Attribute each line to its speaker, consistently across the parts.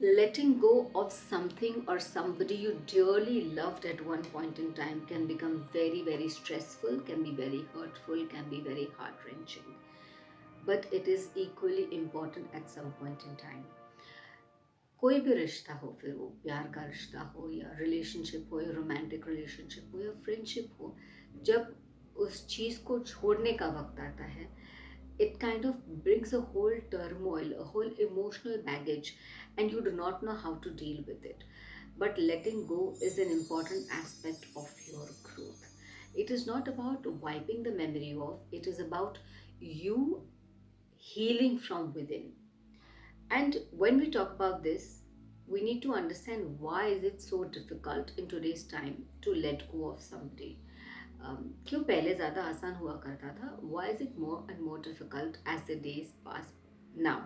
Speaker 1: Letting go of something or somebody you dearly loved at one point in time can become very, very stressful, can be very hurtful, can be very heart wrenching. But it is equally important at some point in time. कोई भी रिश्ता हो, फिर वो प्यार का रिश्ता हो या रिलेशनशिप हो या रोमांटिक रिलेशनशिप हो या फ्रेंडशिप हो, जब उस चीज़ को छोड़ने का वक्त आता है, it kind of brings a whole turmoil, a whole emotional baggage, and you do not know how to deal with it. But letting go is an important aspect of your growth. It is not about wiping the memory off, it is about you healing from within. And when we talk about this, we need to understand why is it so difficult in today's time to let go of somebody. क्यों पहले ज़्यादा आसान हुआ करता था? Why is it more and more difficult as the days pass now?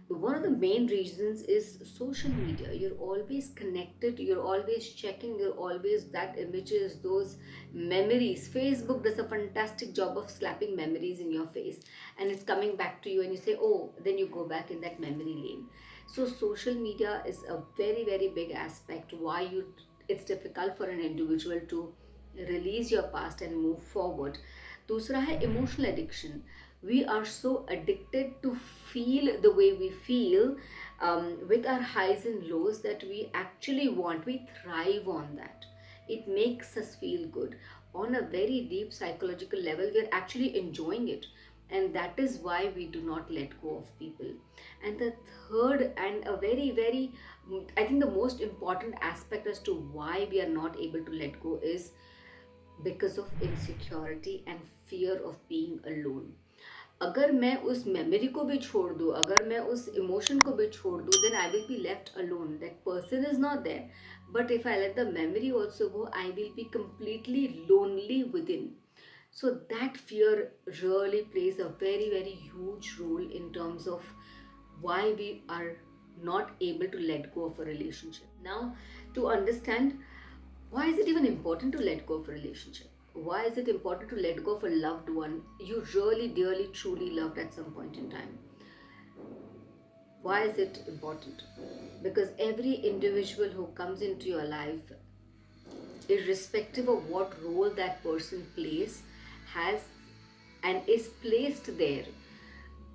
Speaker 1: One of the main reasons is social media. You're always connected, you're always checking, you're always that images, those memories. Facebook does a fantastic job of slapping memories in your face, and it's coming back to you, and you say, oh, then you go back in that memory lane. So social media is a very, very big aspect why it's difficult for an individual to release your past and move forward. दूसरा है emotional addiction. We are so addicted to feel the way we feel, with our highs and lows, that we actually we thrive on that. It makes us feel good. On a very deep psychological level, we're actually enjoying it. And that is why we do not let go of people. And the third and a very, very, I think the most important aspect as to why we are not able to let go is because of insecurity and fear of being alone. अगर मैं उस memory को भी छोड़ दूँ, अगर मैं उस इमोशन को भी छोड़ दूँ, then I will be left alone. That person is not there. But if I let the memory also go, I will be completely lonely within. So that fear really plays a very, very huge role in terms of why we are not able to let go of a relationship. Now, to understand why is it even important to let go of a relationship? Why is it important to let go of a loved one you really, dearly, truly loved at some point in time? Why is it important? Because every individual who comes into your life, irrespective of what role that person plays, has and is placed there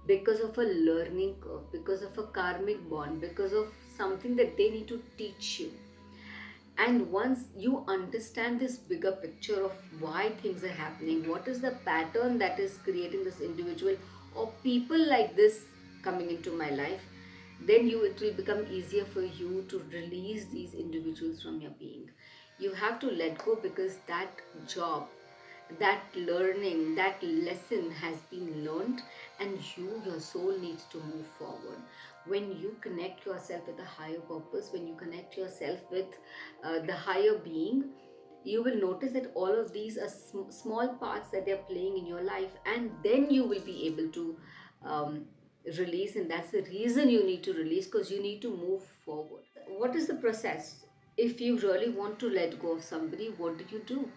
Speaker 1: because of a learning curve, because of a karmic bond, because of something that they need to teach you. And once you understand this bigger picture of why things are happening, what is the pattern that is creating this individual or people like this coming into my life, then it will become easier for you to release these individuals from your being. You have to let go because that job, that learning, that lesson has been learned, and your soul needs to move forward. When you connect yourself with a higher purpose, when you connect yourself with the higher being, you will notice that all of these are small parts that they're playing in your life, and then you will be able to um, release. And that's the reason you need to release, because you need to move forward. What is the process? If you really want to let go of somebody, what do?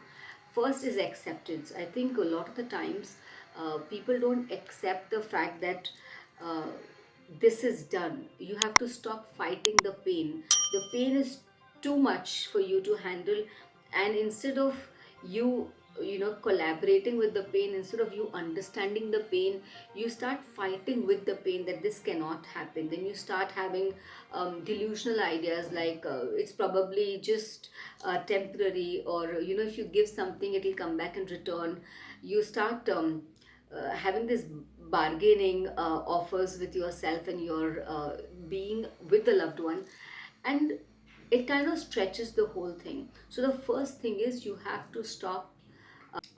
Speaker 1: First is acceptance. I think a lot of the times people don't accept the fact that uh, this is done. You have to stop fighting the pain. The pain is too much for you to handle, and instead of you collaborating with the pain, instead of you understanding the pain, you start fighting with the pain that this cannot happen. Then you start having delusional ideas like it's probably just temporary, or if you give something, it will come back in return. You start having this bargaining offers with yourself and your being with the loved one, and it kind of stretches the whole thing. So the first thing is you have to stop,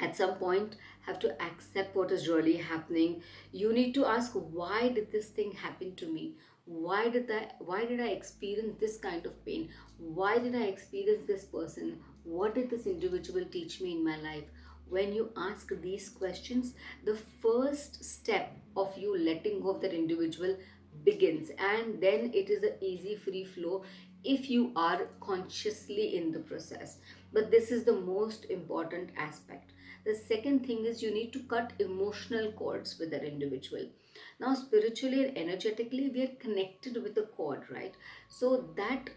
Speaker 1: at some point have to accept what is really happening. You need to ask, why did this thing happen to me? Why did I experience this kind of pain? Why did I experience this person? What did this individual teach me in my life? When you ask these questions, the first step of you letting go of that individual begins, and then it is an easy free flow if you are consciously in the process. But this is the most important aspect. The second thing is you need to cut emotional cords with that individual. Now, spiritually and energetically, we are connected with the cord, right? So that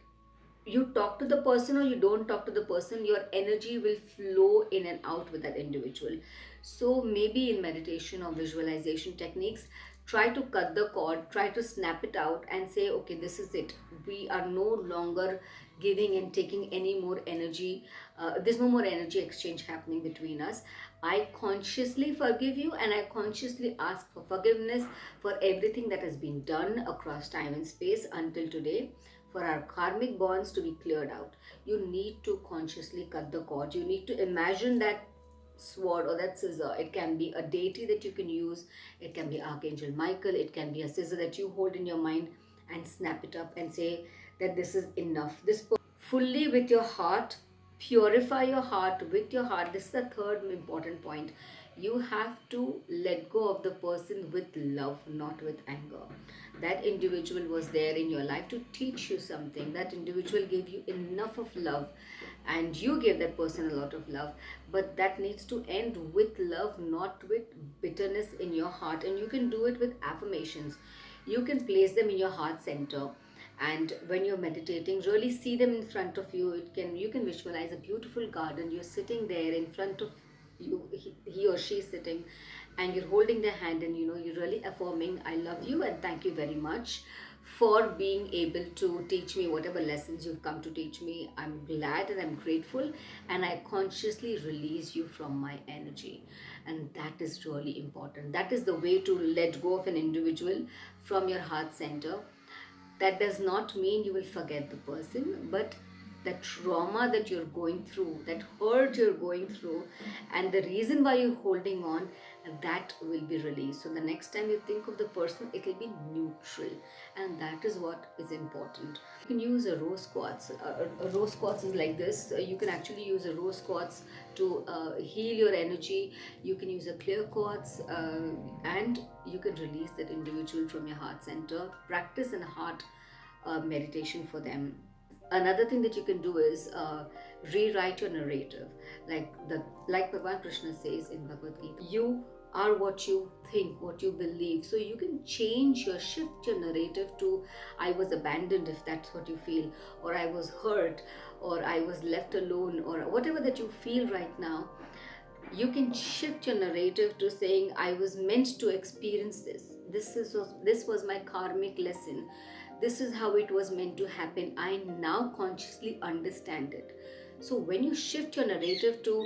Speaker 1: you talk to the person or you don't talk to the person, your energy will flow in and out with that individual. So maybe in meditation or visualization techniques, try to cut the cord, try to snap it out and say, okay, this is it. We are no longer giving and taking any more energy. There's no more energy exchange happening between us. I consciously forgive you and I consciously ask for forgiveness for everything that has been done across time and space until today, for our karmic bonds to be cleared out. You need to consciously cut the cord. You need to imagine that sword or that scissor. It can be a deity that you can use, it can be Archangel Michael, it can be a scissor that you hold in your mind and snap it up and say that this is enough. This fully with your heart, purify your heart with your heart. This is the third important point. You have to let go of the person with love, not with anger. That individual was there in your life to teach you something. That individual gave you enough of love and you gave that person a lot of love, but that needs to end with love, not with bitterness in your heart. And you can do it with affirmations. You can place them in your heart center, and when you're meditating, really see them in front of you. You can visualize a beautiful garden. You're sitting there in front of you, he or she is sitting, and you're holding their hand, and you're really affirming, I love you and thank you very much for being able to teach me whatever lessons you've come to teach me. I'm glad and I'm grateful, and I consciously release you from my energy. And that is really important. That is the way to let go of an individual from your heart center. That does not mean you will forget the person, but that trauma that you're going through, that hurt you're going through, and the reason why you're holding on, that will be released. So the next time you think of the person, it will be neutral, and that is what is important. You can use a rose quartz. A rose quartz is like this. You can actually use a rose quartz to heal your energy. You can use a clear quartz, and you can release that individual from your heart center. Practice in heart meditation for them. Another thing that you can do is rewrite your narrative, like Bhagwan Krishna says in Bhagavad Gita. You are what you think, what you believe. So you can shift your narrative to, I was abandoned, if that's what you feel, or I was hurt, or I was left alone, or whatever that you feel right now. You can shift your narrative to saying, I was meant to experience this. This was my karmic lesson. This is how it was meant to happen. I now consciously understand it. So when you shift your narrative to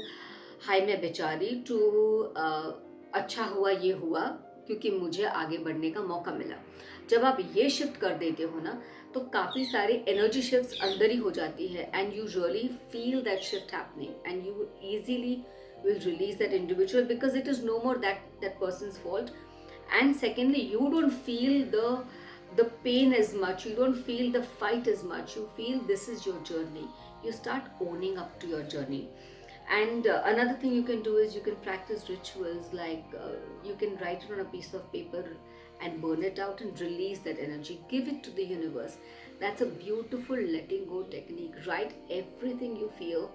Speaker 1: हाय मैं बेचारी to अच्छा हुआ ये हुआ क्योंकि मुझे आगे बढ़ने का मौका मिला, जब आप ये शिफ्ट कर देते हो ना, तो काफ़ी सारी एनर्जी शिफ्ट्स अंदर ही हो जाती है, and you really feel that shift happening, and you easily will release that individual, because it is no more that person's fault. And secondly, you don't feel the pain as much, you don't feel the fight as much, you feel this is your journey. You start owning up to your journey. And another thing you can do is you can practice rituals, like you can write it on a piece of paper and burn it out and release that energy, give it to the universe. That's a beautiful letting go technique. Write everything you feel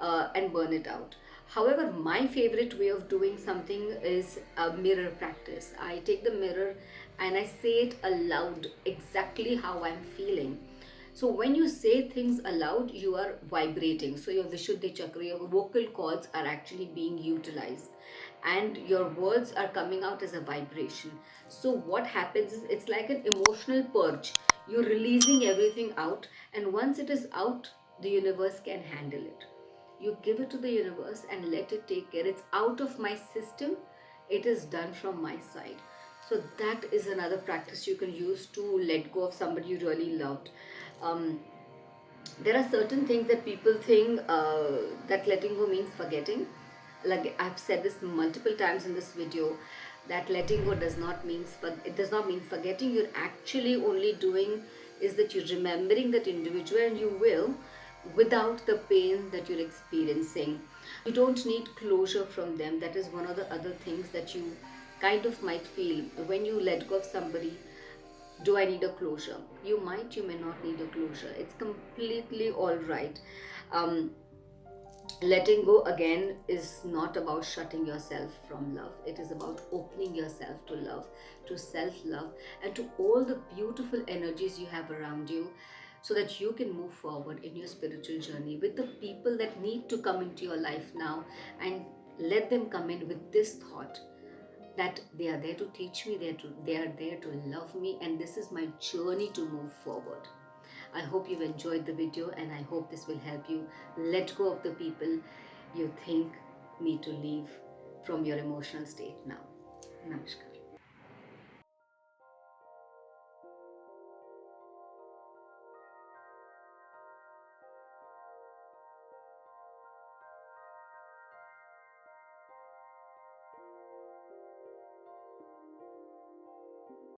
Speaker 1: and burn it out. However, my favorite way of doing something is a mirror practice. I take the mirror and I say it aloud exactly how I'm feeling. So when you say things aloud, you are vibrating. So your Vishuddhi Chakra, your vocal cords are actually being utilized, and your words are coming out as a vibration. So what happens is, it's like an emotional purge. You're releasing everything out, and once it is out, the universe can handle it. You give it to the universe and let it take care. It's out of my system, it is done from my side. So that is another practice you can use to let go of somebody you really loved. There are certain things that people think that letting go means forgetting. Like I've said this multiple times in this video, that letting go does not mean forgetting. You're actually only doing is that you're remembering that individual, and you will, without the pain that you're experiencing. You don't need closure from them. That is one of the other things that you kind of might feel when you let go of somebody. Do I need a closure? You might, you may not need a closure. It's completely all right. Letting go again is not about shutting yourself from love. It is about opening yourself to love, to self love, and to all the beautiful energies you have around you, so that you can move forward in your spiritual journey with the people that need to come into your life now. And let them come in with this thought that they are there to teach me, they are there to love me, and this is my journey to move forward. I hope you've enjoyed the video, and I hope this will help you let go of the people you think need to leave from your emotional state now. Namaskar.